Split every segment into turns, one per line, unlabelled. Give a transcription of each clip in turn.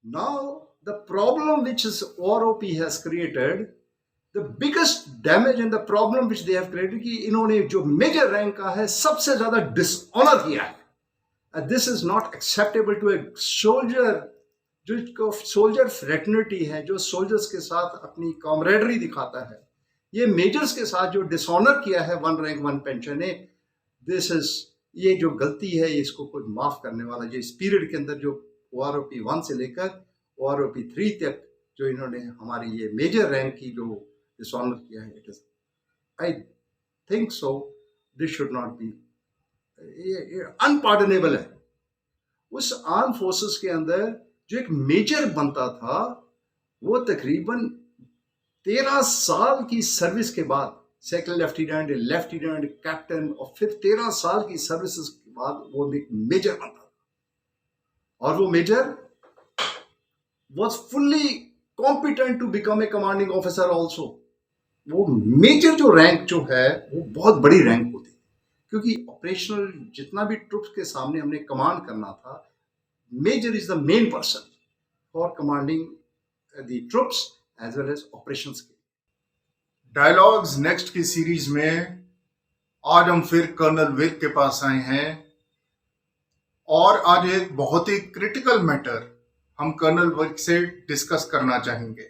Now, the problem which is OROP has created, the biggest damage and the problem which they have created कि इन्होंने जो major rank का है सबसे ज्यादा डिसऑनर किया है. And this is not acceptable to a soldier. जो सोल्जर फ्रेटर्निटी है, जो सोल्जर्स के साथ अपनी कॉमरेडरी दिखाता है, ये मेजर्स के साथ जो डिसऑनर किया है वन रैंक वन पेंशन ने, दिस इज, ये जो गलती है इसको कोई माफ करने वाला, जो इस पीरियड के अंदर जो OROP 1 से लेकर OROP 3 तक जो इन्होंने हमारी ये मेजर रैंक की जो डिसऑनर किया है, it is, I think so this should not be, unpardonable है. उस आर्म फोर्सेस के अंदर जो एक मेजर बनता था, वो तकरीबन 13 साल की सर्विस के बाद, सेकंड लेफ्टिनेंट, कैप्टन, और फिर 13 साल की सर्विसेज के बाद वो एक मेजर बनता था. और वो major was fully competent to become a commanding officer also. वो मेजर जो रैंक जो है वो बहुत बड़ी रैंक होती है, क्योंकि ऑपरेशनल जितना भी ट्रुप्स के सामने हमने कमांड करना था, major is the main person for commanding the troops as well as operations के.
डायलॉग्स नेक्स्ट की सीरीज में आज हम फिर कर्नल विर्क के पास आए हैं और आज एक बहुत ही क्रिटिकल मैटर हम कर्नल विर्क से डिस्कस करना चाहेंगे.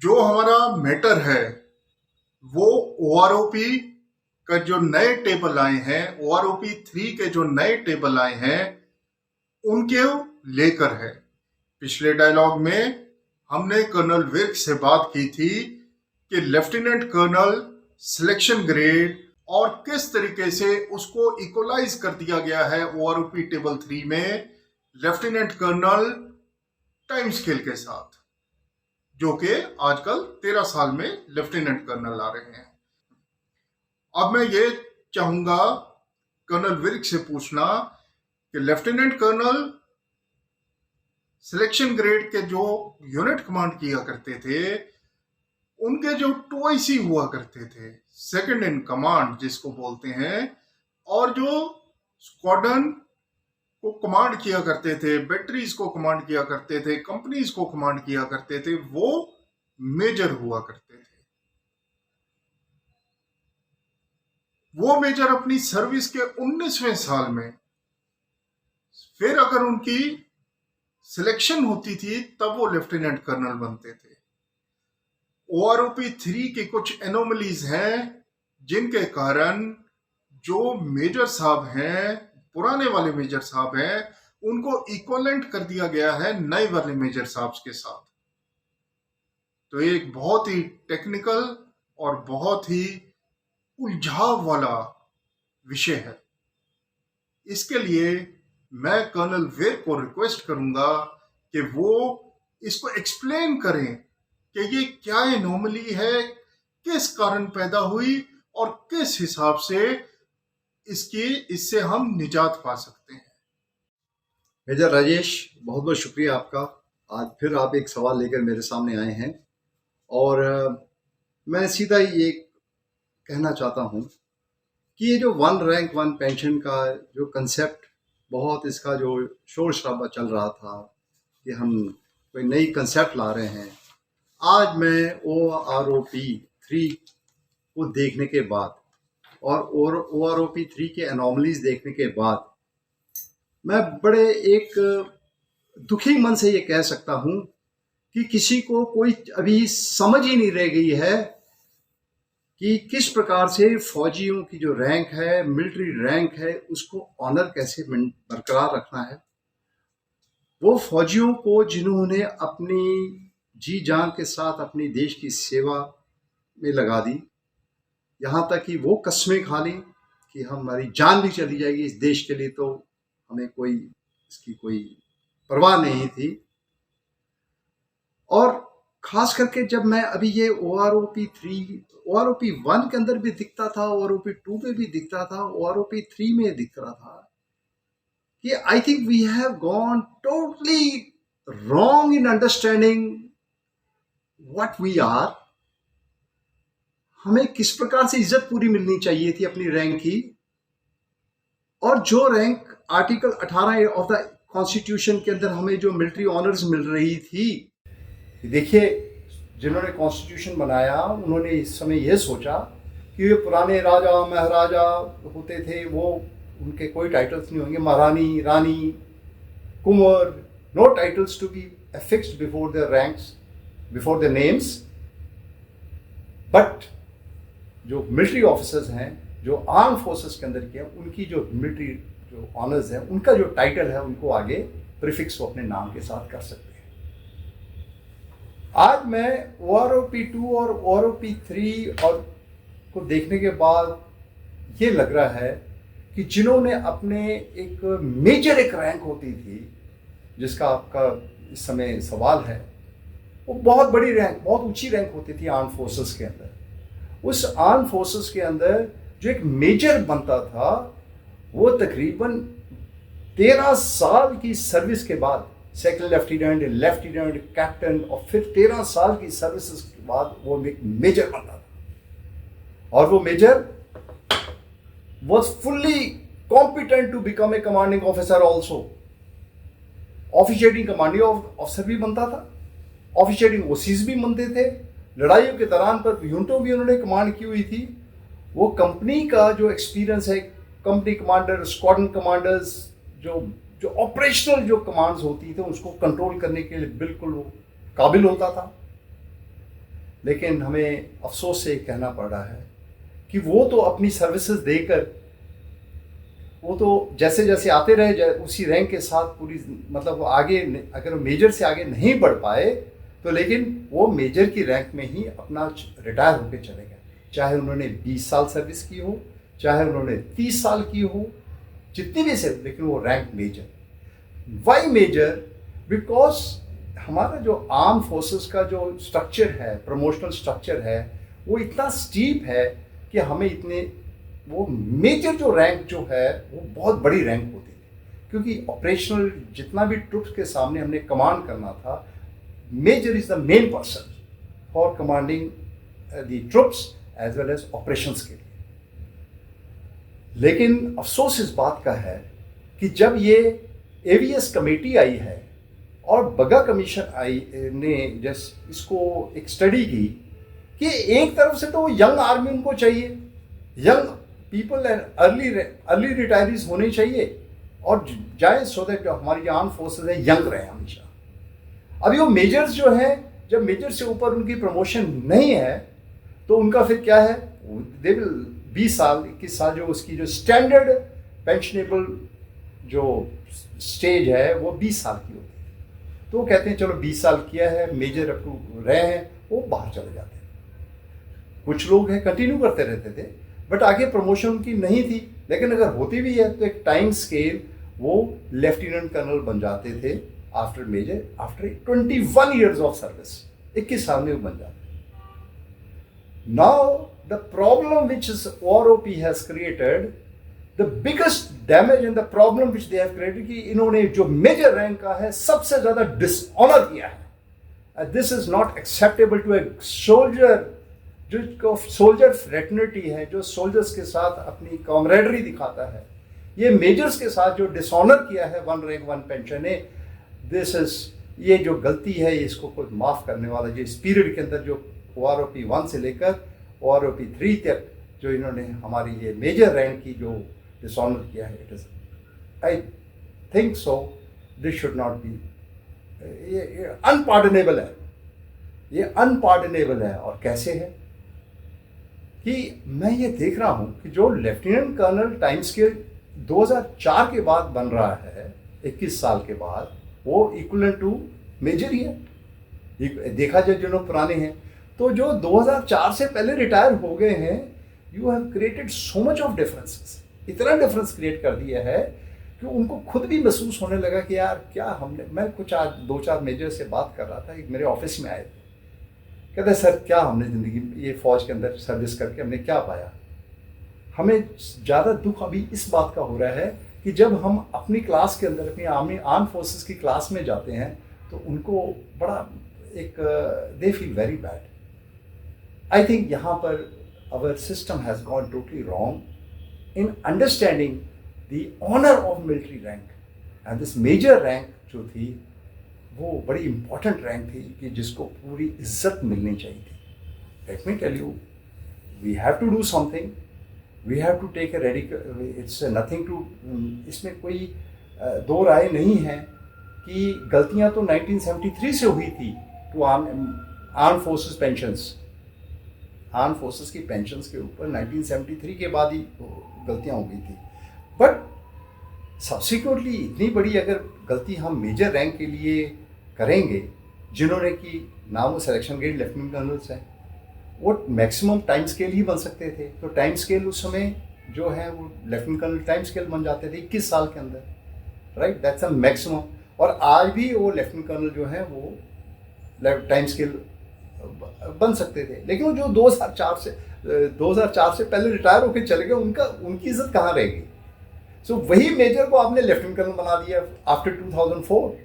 जो हमारा मैटर है वो OROP का जो नए टेबल आए हैं, OROP 3 के जो नए टेबल आए हैं उनके लेकर है. पिछले डायलॉग में हमने कर्नल विर्क से बात की थी कि लेफ्टिनेंट कर्नल सिलेक्शन ग्रेड और किस तरीके से उसको इक्वलाइज कर दिया गया है OROP टेबल 3 में लेफ्टिनेंट कर्नल टाइम स्केल के साथ, जो कि आजकल 13 साल में लेफ्टिनेंट कर्नल आ रहे हैं. अब मैं ये चाहूंगा कर्नल विर्क से पूछना कि लेफ्टिनेंट कर्नल सिलेक्शन ग्रेड के जो यूनिट कमांड किया करते थे, उनके जो 2IC हुआ करते थे, सेकंड इन कमांड जिसको बोलते हैं, और जो स्क्वाड्रन को कमांड किया करते थे, बैटरीज को कमांड किया करते थे, कंपनीज को कमांड किया करते थे, वो मेजर हुआ करते थे. वो मेजर अपनी सर्विस के 19वें साल में फिर अगर उनकी सिलेक्शन होती थी तब वो लेफ्टिनेंट कर्नल बनते थे. OROP 3 की कुछ एनोमलीज हैं जिनके कारण जो मेजर साहब हैं, पुराने वाले मेजर साहब हैं, उनको इक्वलेंट कर दिया गया है नए वाले मेजर साहब के साथ. तो ये एक बहुत ही टेक्निकल और बहुत ही उलझाव वाला विषय है. इसके लिए मैं कर्नल विर्क को रिक्वेस्ट करूंगा कि वो इसको एक्सप्लेन करें कि ये क्या एनोमली है, किस कारण पैदा हुई और किस हिसाब से इससे हम निजात पा सकते हैं.
मेजर राजेश, बहुत बहुत शुक्रिया आपका. आज फिर आप एक सवाल लेकर मेरे सामने आए हैं और मैं सीधा ये कहना चाहता हूँ कि ये जो वन रैंक वन पेंशन का जो कंसेप्ट, बहुत इसका जो शोर शराबा चल रहा था कि हम कोई नई कंसेप्ट ला रहे हैं, आज मैं OROP 3 को देखने के बाद और OROP 3 के एनोमलीज देखने के बाद मैं बड़े एक दुखी मन से ये कह सकता हूँ कि किसी को कोई अभी समझ ही नहीं रह गई है कि किस प्रकार से फौजियों की जो रैंक है, मिलिट्री रैंक है, उसको ऑनर कैसे बरकरार रखना है. वो फौजियों को जिन्होंने अपनी जी जान के साथ अपनी देश की सेवा में लगा दी, यहाँ तक कि वो कस्में खा ली कि हमारी जान भी चली जाएगी इस देश के लिए, तो हमें कोई इसकी कोई परवाह नहीं थी. और खास करके जब मैं अभी ये OROP 1 के अंदर भी दिखता था, OROP 2 में भी दिखता था, OROP 3 में दिख रहा था कि I think we have gone totally wrong in understanding what we are. हमें किस प्रकार से इज्जत पूरी मिलनी चाहिए थी अपनी रैंक की, और जो rank article 18 of the constitution के अंदर हमें जो मिलिट्री ऑनर्स मिल रही थी, देखिए जिन्होंने कॉन्स्टिट्यूशन बनाया उन्होंने इस समय यह सोचा कि ये पुराने राजा महाराजा होते थे, वो उनके कोई टाइटल्स नहीं होंगे, Maharani, Rani, Kunwar, no titles to be affixed before their ranks, before their names. But जो मिलिट्री ऑफिसर्स हैं, जो आर्म फोर्सेस के अंदर के हैं, उनकी जो मिलिट्री जो ऑनर्स हैं, उनका जो टाइटल है, उनको आगे प्रीफिक्स वो अपने नाम के साथ कर सकते हैं। आज मैं OROP2 और OROP3 और को देखने के बाद ये लग रहा है कि जिन्होंने अपने एक मेजर एक रैंक होती थी, जिसका आपका इस समय सवाल है, वो बहुत बड़ी रैंक, बहुत ऊंची रैंक होती थी आर्म फोर्सेस के अंदर। उस आर्म फोर्सेस के अंदर जो एक मेजर बनता था, वो तकरीबन 13 साल की सर्विस के बाद, सेकंड लेफ्टिनेंट, लेफ्टिनेंट, कैप्टन, और फिर 13 साल की सर्विसेज के बाद वो एक मेजर बनता था। और वो major was fully competent to become a commanding officer also. Officiating commanding officer भी बनता था, ऑफिशिएटिंग ओसीज भी बनते थे, लड़ाइयों के दौरान पर यूनिटों भी उन्होंने कमांड की हुई थी। वो कंपनी का जो एक्सपीरियंस है, कंपनी कमांडर, स्क्वाड्रन कमांडर्स, जो ऑपरेशनल जो कमांड्स होती थी, उसको कंट्रोल करने के लिए बिल्कुल वो काबिल होता था। लेकिन हमें अफसोस से कहना पड़ रहा है कि वो तो अपनी सर्विसेज देकर, वो तो जैसे जैसे आते रहे उसी रैंक के साथ पूरी, मतलब वो आगे, अगर वो मेजर से आगे नहीं बढ़ पाए तो लेकिन वो मेजर की रैंक में ही अपना रिटायर होकर चले गए। चाहे उन्होंने 20 साल सर्विस की हो, चाहे उन्होंने 30 साल की हो, जितनी भी से, लेकिन वो rank major. Why major? Because हमारा जो आर्म फोर्सेस का जो स्ट्रक्चर है, प्रमोशनल स्ट्रक्चर है, वो इतना स्टीप है कि हमें इतने, वो मेजर जो रैंक जो है वो बहुत बड़ी रैंक होती थी, क्योंकि ऑपरेशनल जितना भी ट्रुप्स के सामने हमने कमांड करना था, major is the main person for commanding the troops as well as operations के लिए। लेकिन अफसोस इस बात का है कि जब ये एवीएस कमेटी आई है और बगा कमीशन आई ने जस्ट इसको एक स्टडी की कि एक तरफ से तो यंग आर्मी उनको चाहिए, young people and early retirees होने चाहिए और जाए, सो दैट हमारी जो आर्म फोर्सेज है यंग रहे हमेशा। अभी वो मेजर्स जो है, जब मेजर से ऊपर उनकी प्रमोशन नहीं है तो उनका फिर क्या है, दे विल 20 साल 21 साल जो उसकी जो स्टैंडर्ड पेंशनेबल जो स्टेज है वो 20 साल की होती है। तो वो कहते हैं चलो 20 साल किया है, मेजर अप्रूव रहे हैं, वो बाहर चले जाते हैं। कुछ लोग हैं कंटिन्यू करते रहते थे, बट आगे प्रमोशन उनकी नहीं थी, लेकिन अगर होती भी है तो एक टाइम स्केल वो लेफ्टिनेंट कर्नल बन जाते थे after major, after 21 years of service, 21 साल में वो बन जाते। Now the problem which OROP has created, the biggest damage and the problem which they have created, कि इन्होंने जो मेजर रैंक का है सबसे ज्यादा डिसऑनर किया है। This is not acceptable to a soldier, जो सोल्जर फ्रेटर्निटी है, जो सोल्जर्स के साथ अपनी कॉमरेडरी दिखाता है। ये मेजर्स के साथ जो डिसऑनर किया है 1 रैंक 1 पेंशन ने, दिस इज, ये जो गलती है इसको कोई माफ़ करने वाला, जो इस पीरियड के अंदर जो OROP 1 से लेकर OROP 3 तक जो इन्होंने हमारी ये मेजर रैंक की जो डिसऑनर किया है, it is, I think so this should not be, ये अनपार्डनेबल है, ये अनपार्डनेबल है। और कैसे है कि मैं ये देख रहा हूं कि जो लेफ्टिनेंट कर्नल टाइम स्केल 2004 के बाद बन रहा है, 21 साल के बाद, वो इक्वलेंट टू मेजर ही है। देखा जाए जिन्होंने पुराने हैं, तो जो 2004 से पहले रिटायर हो गए हैं, you have created so much of differences, इतना डिफरेंस क्रिएट कर दिया है कि उनको खुद भी महसूस होने लगा कि यार क्या हमने, मैं कुछ आज 2-4 मेजर से बात कर रहा था, एक मेरे ऑफिस में आए थे, कहते सर क्या हमने ज़िंदगी ये फ़ौज के अंदर सर्विस करके हमने क्या पाया। हमें ज़्यादा दुख अभी इस बात का हो रहा है कि जब हम अपनी क्लास के अंदर, अपनी आर्म फोर्सेस की क्लास में जाते हैं, तो उनको बड़ा एक, they feel very bad. I think यहाँ पर our system has gone totally wrong in understanding the honour of military rank and this major rank जो थी वो बड़ी इंपॉर्टेंट रैंक थी कि जिसको पूरी इज्जत मिलनी चाहिए थी। Let me tell you, we have to do something, we have to take a radical, it's nothing to, इसमें कोई दो राय नहीं है कि गलतियां तो 1973 से हुई थी to arm forces pensions, arm forces की पेंशंस के ऊपर 1973 के बाद ही गलतियां हो गई थी। बट सब्सिक्वेंटली इतनी बड़ी अगर गलती हम मेजर रैंक के लिए करेंगे, जिन्होंने कि ना वो सिलेक्शन ग्रेड लेफ्टिनेंट कर्नल्स हैं, वो मैक्सिमम टाइम स्केल ही बन सकते थे। तो टाइम स्केल उस समय जो है वो लेफ्टिनेंट कर्नल टाइम स्केल बन जाते थे 21 साल के अंदर, राइट, दैट्स अ मैक्सिमम। और आज भी वो लेफ्टिनेंट कर्नल जो है वो टाइम स्केल बन सकते थे, लेकिन वो जो 2004 से पहले रिटायर होकर चले गए, उनकी इज्जत कहाँ रहेगी। सो वही मेजर को आपने लेफ्टिनेंट कर्नल बना दिया after 2004।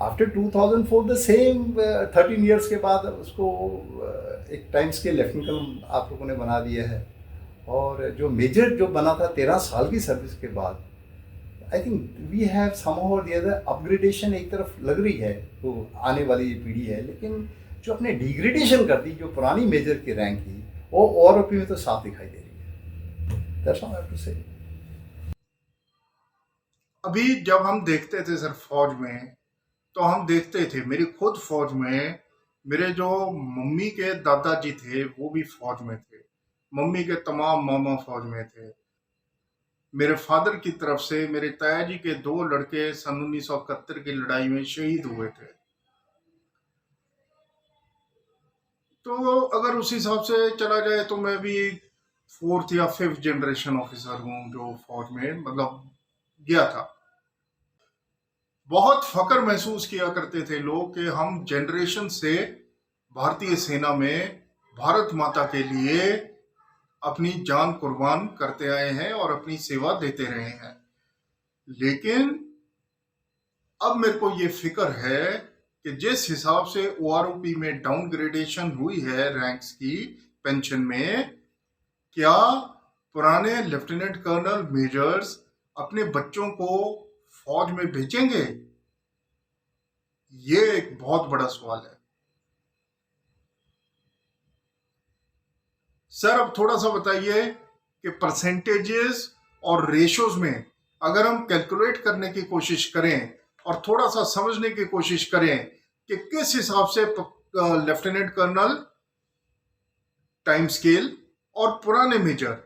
After 2004 the same 13 years के बाद उसको एक टाइम स्केल लेफ्टिनेंट कर्नल आप लोगों ने बना दिया है। और जो मेजर जो बना था 13 साल की सर्विस के बाद, I think we have somehow और द अदर अपग्रेडेशन एक तरफ लग रही है, तो आने वाली पीढ़ी है, लेकिन जो अपने डिग्रेडेशन कर दी जो पुरानी मेजर की रैंक थी वो OROP में तो साफ दिखाई दे रही है। That's all I have to say.
अभी जब हम देखते थे सर फौज में, तो हम देखते थे, मेरी खुद फौज में, मेरे जो मम्मी के दादाजी थे वो भी फौज में थे, मम्मी के तमाम मामा फौज में थे, मेरे फादर की तरफ से मेरे ताया जी के 2 लड़के सन 1971 की लड़ाई में शहीद हुए थे। तो अगर उस हिसाब से चला जाए तो मैं भी 4th या 5th जनरेशन ऑफिसर हूँ जो फौज में मतलब गया था। बहुत फक्र महसूस किया करते थे लोग कि हम जनरेशन से भारतीय सेना में भारत माता के लिए अपनी जान कुर्बान करते आए हैं और अपनी सेवा देते रहे हैं। लेकिन अब मेरे को ये फिक्र है कि जिस हिसाब से OROP में डाउनग्रेडेशन हुई है रैंक्स की पेंशन में, क्या पुराने लेफ्टिनेंट कर्नल मेजर्स अपने बच्चों को फौज में भेजेंगे? ये एक बहुत बड़ा सवाल है। सर अब थोड़ा सा बताइए कि परसेंटेजेस और रेशोज में अगर हम कैलकुलेट करने की कोशिश करें और थोड़ा सा समझने की कोशिश करें कि किस हिसाब से लेफ्टिनेंट कर्नल टाइम स्केल और पुराने मेजर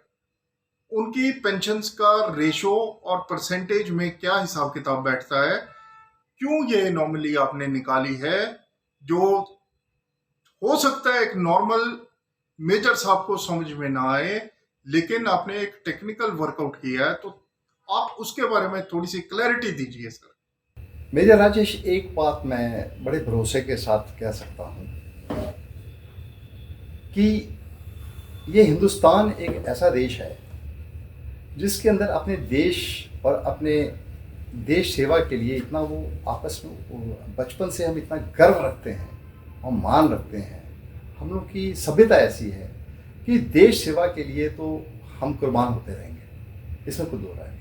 उनकी पेंशन्स का रेशो और परसेंटेज में क्या हिसाब किताब बैठता है, क्यों ये नॉर्मली आपने निकाली है, जो हो सकता है एक नॉर्मल मेजर साहब को समझ में ना आए, लेकिन आपने एक टेक्निकल वर्कआउट किया है, तो आप उसके बारे में थोड़ी सी क्लैरिटी दीजिए सर।
मेजर राजेश, एक बात मैं बड़े भरोसे के साथ कह सकता हूँ कि ये हिंदुस्तान एक ऐसा देश है जिसके अंदर अपने देश और अपने देश सेवा के लिए इतना वो आपस में बचपन से हम इतना गर्व रखते हैं, हम मान रखते हैं। हम लोग की सभ्यता ऐसी है कि देश सेवा के लिए तो हम कुर्बान होते रहेंगे, इसमें कोई दो राय नहीं।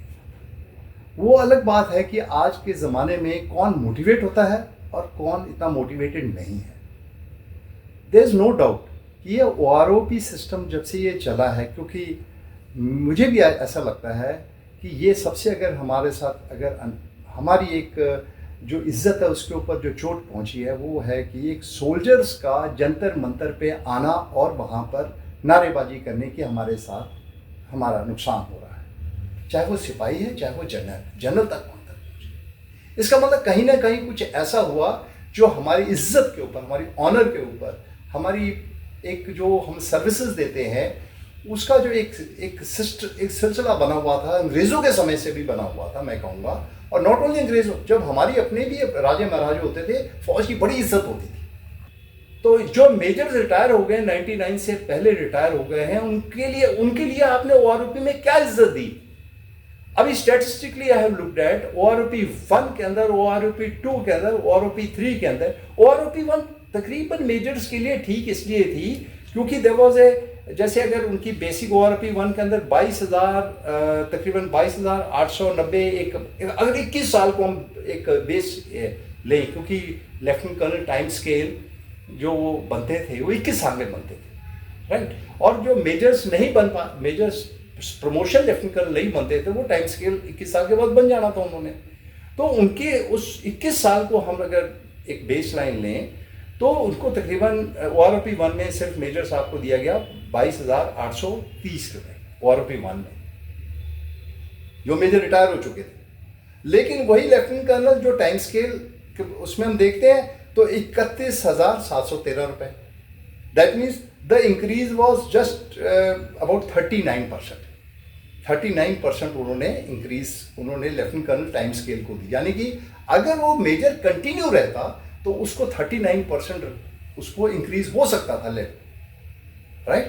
वो अलग बात है कि आज के ज़माने में कौन मोटिवेट होता है और कौन इतना मोटिवेटेड नहीं है। देयर इज़ नो डाउट कि ये OROP सिस्टम जब से ये चला है, क्योंकि मुझे भी ऐसा लगता है कि ये सबसे अगर हमारे साथ अगर हमारी एक जो इज्जत है उसके ऊपर जो चोट पहुंची है वो है कि एक सोल्जर्स का जंतर मंतर पे आना और वहाँ पर नारेबाजी करने की हमारे साथ हमारा नुकसान हो रहा है, चाहे वो सिपाही है चाहे वो जनरल तक पहुँचता है। इसका मतलब कहीं ना कहीं कुछ ऐसा हुआ जो हमारी इज्जत के ऊपर, हमारी ऑनर के ऊपर, हमारी एक जो हम सर्विसेज देते हैं उसका जो एक सिलसिला बना हुआ था, अंग्रेज़ों के समय से भी बना हुआ था मैं कहूँगा। और नॉट ओनली अंग्रेज़ों, जब हमारी अपने भी राजे महाराजे होते थे, फौज की बड़ी इज्जत होती थी। तो जो मेजर्स रिटायर हो गए 99 से पहले रिटायर हो गए हैं, उनके लिए आपने OROP में क्या इज्जत दी? अभी statistically I have looked at OROP 1 के अंदर, OROP 2 के अंदर, OROP 3 के अंदर। OROP 1 तकरीबन मेजर्स के लिए ठीक इसलिए थी क्योंकि देयर वाज
जैसे अगर उनकी बेसिक ORP 1 के अंदर 22,000 तकरीबन 22,890 एक अगर 21 साल को हम एक बेस लें, क्योंकि लेफ्टिनेंट कर्नल टाइम स्केल जो वो बनते थे वो 21 साल में बनते थे, राइट। और जो मेजर्स नहीं बन पा मेजर्स प्रमोशन लेफ्टिनेंट कर्नल नहीं बनते थे, वो टाइम स्केल 21 साल के बाद बन जाना था उन्होंने। तो उनके उस 21 साल को हम अगर एक बेस लाइन लें तो उनको तकरीबन ORP 1 में सिर्फ मेजर साहब को दिया गया 22,830 रुपये ORP 1 में, जो मेजर रिटायर हो चुके थे। लेकिन वही लेफ्टिनेंट कर्नल जो टाइम स्केल उसमें हम देखते हैं तो 31,713 रुपये। That means the increase was just about 39%। 39% उन्होंने लेफ्टिनेंट कर्नल टाइम स्केल को दी। यानी कि अगर वो मेजर कंटिन्यू रहता तो उसको 39% उसको इंक्रीज हो सकता था राइट।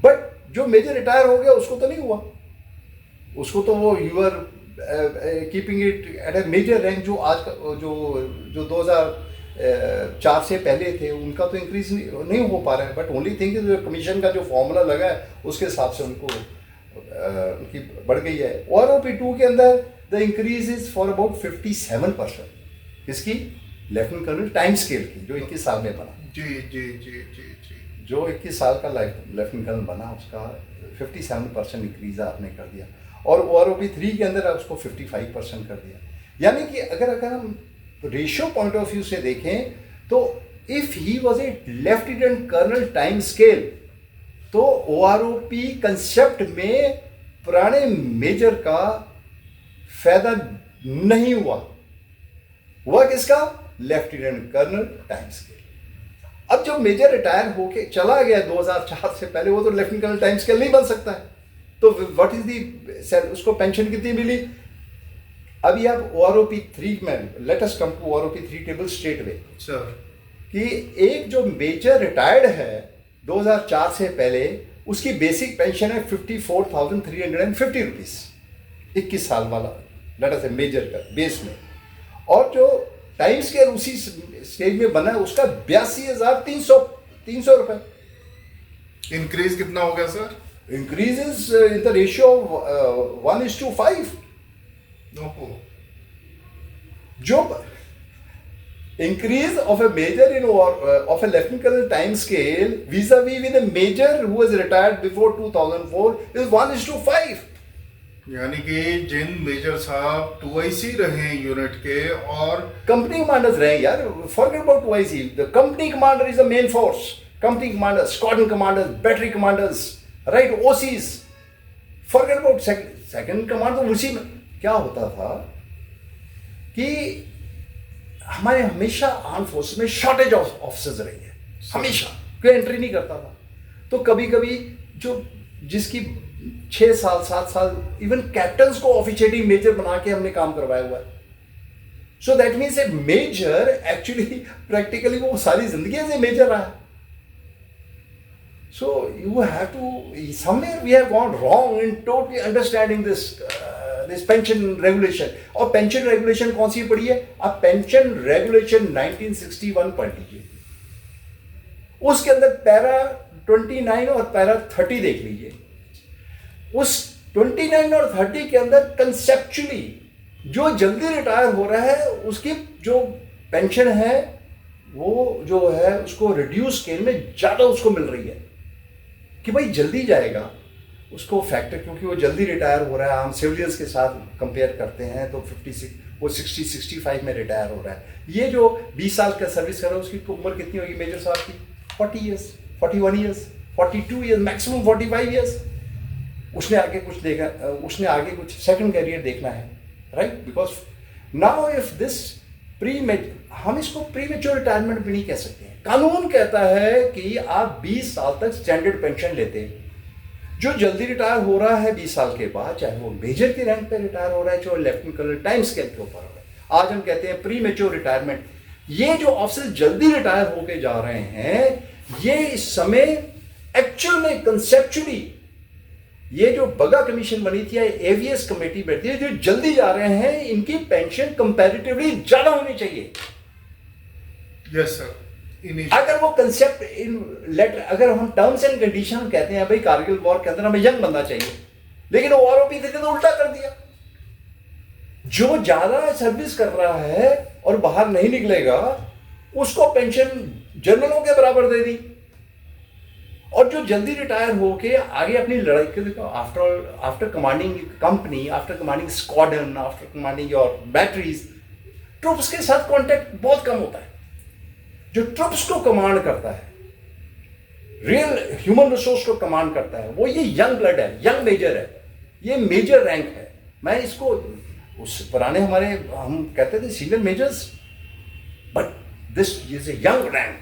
बट जो मेजर रिटायर हो गया उसको तो नहीं हुआ, उसको तो वो you are keeping it at a major rank. जो आज का जो 2004 से पहले थे उनका तो इंक्रीज नहीं हो पा रहा है। बट ओनली थिंग जो कमीशन का जो फॉर्मूला लगा है उसके हिसाब से उनको उनकी बढ़ गई है। ORP 2 के अंदर the increase is for about 57%। इसकी लेफ्टिनेंट कर्नल टाइम स्केल की जो 21 साल में बना,
जी जी जी जी जी
जो 21 साल का लेफ्टिनेंट कर्नल बना उसका 57% इंक्रीज आपने कर दिया। और ORP 3 के अंदर उसको 55% कर दिया। यानी कि अगर हम रेशियो पॉइंट ऑफ व्यू से देखें तो if he was a lieutenant colonel time scale तो ORP कंसेप्ट में पुराने मेजर का फायदा नहीं हुआ किसका? Lieutenant colonel time scale. अब जो मेजर रिटायर होके चला गया 2004 से पहले, वो तो लेफ्टिनेंट कर्नल टाइम स्केल नहीं बन सकता है। तो व्हाट इज दी उसको पेंशन कितनी मिली? अभी आप ORP 3 में, let us come to ORP 3 table straight way कि एक जो मेजर रिटायर्ड है 2004 से पहले, उसकी बेसिक पेंशन है 54,350 रुपीज 21 साल वाला, लेट अस मेजर का बेस में। और जो टाइम स्केल उसी स्टेज में बना है उसका 82,300 रुपए।
इंक्रीज कितना हो गया sir?
Increase is in the ratio 1:5। जो increase of a major in of a lieutenant colonel time scale vis-a-vis with a major who was retired before 2004 is 1:5।
यानी कि जिन मेजर साहब 2IC रहे यूनिट के और
कंपनी कमांडर्स रहे यार, forget about 2IC, the company commander is the main force. Company commander, squadron commanders, battery commanders, right, OCs, forget about second command. तो उसी में क्या होता था कि हमारे हमेशा आर्म फोर्स में शॉर्टेज ऑफ ऑफिसर्स रही है, हमेशा कोई एंट्री नहीं करता था। तो कभी कभी जो जिसकी 6 साल 7 साल इवन कैप्टन्स को ऑफिशिएटिंग मेजर बना के हमने काम करवाया हुआ है। So that means a major actually practically वो सारी जिंदगी से मेजर रहा है। So you have to somewhere we have gone wrong in totally understanding this pension regulation. और पेंशन रेगुलेशन कौन सी पड़ी है? आप पेंशन रेगुलेशन 1961 पढ़ लीजिए, उसके अंदर पैरा 29 और पैरा 30 देख लीजिए। उस 29 और 30 के अंदर कंसेप्चुअली जो जल्दी रिटायर हो रहा है उसकी जो पेंशन है वो जो है उसको रिड्यूस स्केल में ज्यादा उसको मिल रही है कि भाई जल्दी जाएगा उसको फैक्टर, क्योंकि वो जल्दी रिटायर हो रहा है। हम सिविलियंस के साथ कंपेयर करते हैं तो 56 वो 60-65 में रिटायर हो रहा है। ये जो 20 साल का सर्विस कर रहा है उसकी उम्र कितनी होगी मेजर साहब की? 40 years, 41 years, 42 years, maximum 45 years. उसने आगे कुछ देखा, उसने आगे कुछ सेकंड कैरियर देखना है, right. Because now if this हम इसको प्री मेच्योर रिटायरमेंट भी नहीं कह सकते हैं। कानून कहता है कि आप 20 साल तक स्टैंडर्ड पेंशन लेते हैं। जो जल्दी रिटायर हो रहा है 20 साल के बाद, चाहे वो मेजर के रैंक पे रिटायर हो रहा है, चाहे लेफ्टिनेंट कर्नल टाइम स्केल के ऊपर हो रहा है, आज हम कहते हैं प्री मेच्योर रिटायरमेंट। ये जो ऑफिसर जल्दी रिटायर होके जा रहे हैं, ये इस समय एक्चुअल में कंसेप्चुअली ये जो बगा कमीशन बनी थी या एवीएस कमेटी बैठी है, जो जल्दी जा रहे हैं इनकी पेंशन कंपैरेटिवली ज्यादा होनी चाहिए।
Yes sir.
अगर वो कंसेप्ट इन लेटर, अगर हम टर्म्स एंड कंडीशन कहते हैं भाई कारगिल वॉर के अंदर हमें यंग बंदा चाहिए, लेकिन ओआरओपी ने तो उल्टा कर दिया, जो ज्यादा सर्विस कर रहा है और बाहर नहीं निकलेगा उसको पेंशन जनरलों के बराबर दे दी, और जो जल्दी रिटायर होके आगे अपनी लड़ाई के, after commanding company, after commanding squadron, after commanding your batteries, troops के साथ कांटेक्ट बहुत कम होता है। जो ट्रुप्स को कमांड करता है, रियल ह्यूमन रिसोर्स को कमांड करता है, वो ये यंग ब्लड है, यंग मेजर है, ये मेजर रैंक है। मैं इसको उस पुराने हमारे हम कहते थे senior measures, but this is a young rank,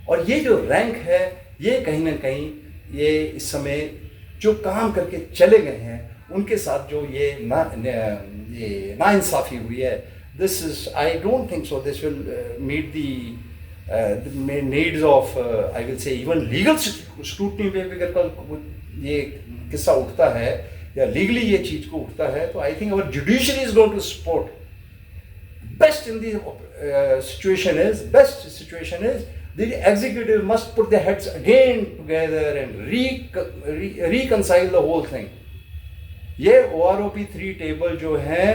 और ये जो रैंक है ये कहीं ना कहीं ये इस समय जो काम करके चले गए हैं उनके साथ जो ये नाइंसाफी हुई है, this is, I don't think so this will meet the needs of, I will say even legal scrutiny पे भी अगर ये किस्सा उठता है या लीगली ये चीज को उठता है, तो I think our judiciary is going to support best in the situation is the executive must put their heads again together and reconcile the whole thing. ये OROP 3 टेबल जो हैं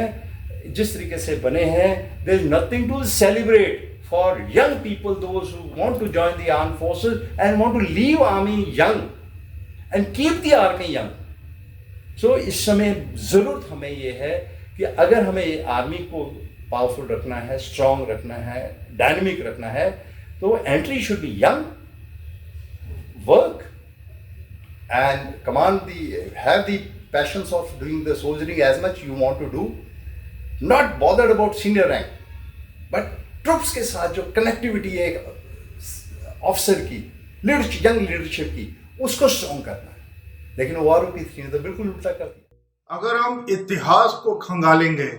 जिस तरीके से बने हैं, there is nothing to celebrate for young people, those who want to join the armed forces and want to leave army young and keep the army young. So इस समय ज़रूरत हमें ये है कि अगर हमें आर्मी को पावरफुल रखना है, स्ट्रांग रखना है, डायनेमिक रखना है, तो entry should be young, work and have the passions of doing the soldiering as much you want to do, not bothered about senior rank, but troops के साथ जो connectivity है ऑफिसर की, यंग लीडरशिप की, उसको स्ट्रॉन्ग करना है। लेकिन OROP 3 ने तो बिल्कुल उल्टा कर दिया।
अगर हम इतिहास को खंगालेंगे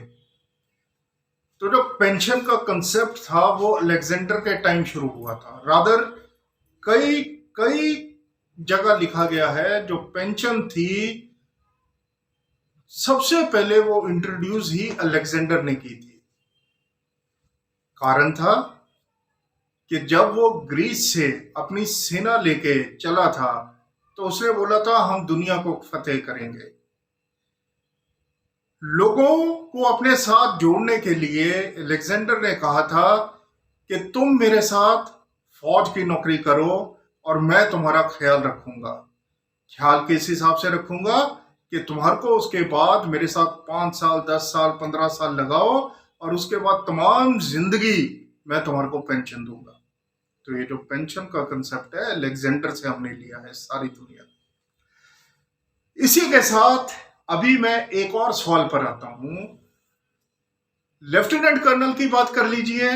तो जो पेंशन का कंसेप्ट था वो अलेक्जेंडर के टाइम शुरू हुआ था। रादर कई जगह लिखा गया है जो पेंशन थी सबसे पहले वो इंट्रोड्यूस ही अलेक्जेंडर ने की थी। कारण था कि जब वो ग्रीस से अपनी सेना लेके चला था तो उसने बोला था हम दुनिया को फतेह करेंगे। लोगों को अपने साथ जोड़ने के लिए अलेक्जेंडर ने कहा था कि तुम मेरे साथ फौज की नौकरी करो और मैं तुम्हारा ख्याल रखूंगा। ख्याल किस हिसाब से रखूंगा कि तुम्हारे को उसके बाद मेरे साथ 5 साल 10 साल 15 साल लगाओ और उसके बाद तमाम जिंदगी मैं तुम्हारे को पेंशन दूंगा। तो ये जो पेंशन का कंसेप्ट है अलेक्जेंडर से हमने लिया है सारी दुनिया। इसी के साथ अभी मैं एक और सवाल पर आता हूं। लेफ्टिनेंट कर्नल की बात कर लीजिए,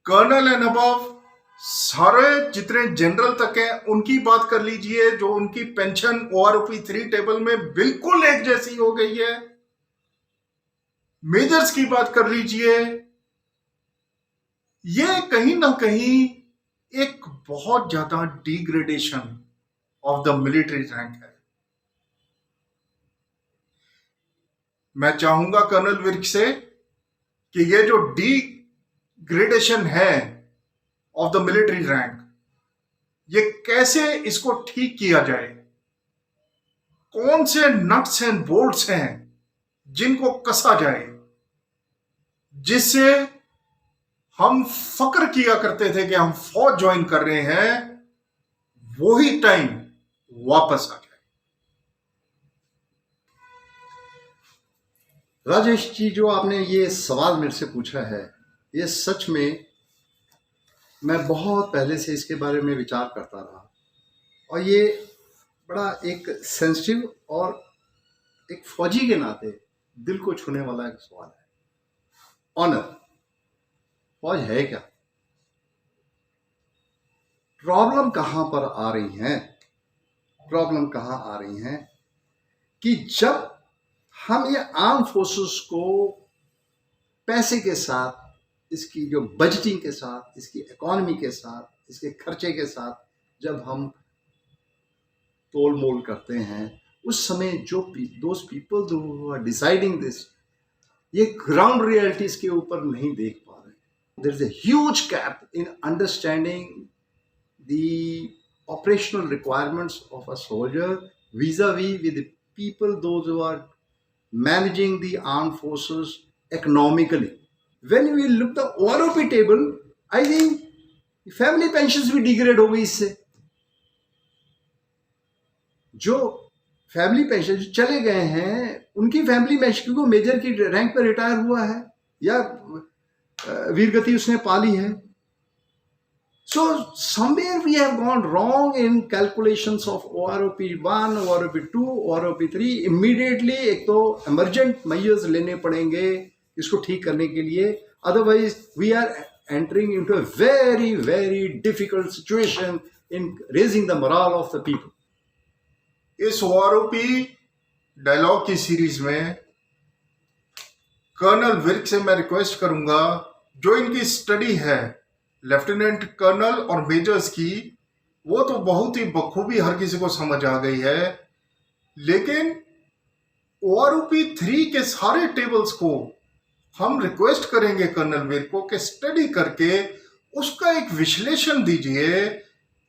कर्नल एंड अबव सारे जितने जनरल तक हैं उनकी बात कर लीजिए, जो उनकी पेंशन OROP 3 टेबल में बिल्कुल एक जैसी हो गई है। मेजर्स की बात कर लीजिए, ये कहीं ना कहीं एक बहुत ज्यादा degradation of the military rank है। मैं चाहूंगा कर्नल विर्क से कि ये जो डिग्रेडेशन है ऑफ द मिलिट्री रैंक, ये कैसे इसको ठीक किया जाए, कौन से नट्स एंड बोल्ट्स हैं जिनको कसा जाए, जिससे हम फक्र किया करते थे कि हम फौज ज्वाइन कर रहे हैं, वही टाइम वापस आ जाए।
राजेश जी, जो आपने ये सवाल मेरे से पूछा है, ये सच में मैं बहुत पहले से इसके बारे में विचार करता रहा, और ये बड़ा एक सेंसिटिव और एक फौजी के नाते दिल को छूने वाला एक सवाल है। ऑनर, फौज है क्या? प्रॉब्लम कहाँ पर आ रही है? प्रॉब्लम कहाँ आ रही है कि जब हम ये आर्म फोर्सेस को पैसे के साथ, इसकी जो बजटिंग के साथ, इसकी इकोनॉमी के साथ, इसके खर्चे के साथ जब हम तोल मोल करते हैं, उस समय जो those people who are deciding this, ये ग्राउंड रियलिटीज के ऊपर नहीं देख पा रहे। There's a huge gap in understanding the operational requirements of a soldier vis-a-vis with the people, those who are managing the armed forces economically. When we look the OROP table, I think family pensions भी degrade हो गई इससे. जो family pension जो चले गए हैं उनकी फैमिली पेंशन, क्योंकि वो मेजर की रैंक पर रिटायर हुआ है या वीरगति उसने पाली है. So somewhere we have gone wrong in calculations of OROP1, OROP2, OROP3. Immediately एक तो emergent measures लेने पड़ेंगे इसको ठीक करने के लिए. Otherwise we are entering into a very, very difficult situation in raising the morale of the people.
इस OROP डायलॉग की सीरीज में कर्नल विर्क से मैं रिक्वेस्ट करूंगा, जो इनकी स्टडी है लेफ्टिनेंट कर्नल और मेजर्स की, वो तो बहुत ही बखूबी हर किसी को समझ आ गई है, लेकिन OROP 3 के सारे टेबल्स को हम रिक्वेस्ट करेंगे कर्नल विर्क को कि स्टडी करके उसका एक विश्लेषण दीजिए,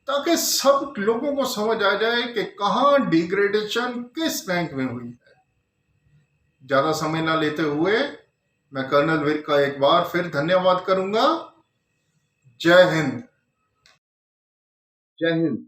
ताकि सब लोगों को समझ आ जाए कि कहाँ डिग्रेडेशन किस रैंक में हुई है. ज्यादा समय ना लेते हुए मैं कर्नल विर्क का एक बार फिर धन्यवाद करूंगा. जय हिंद.
जय हिंद.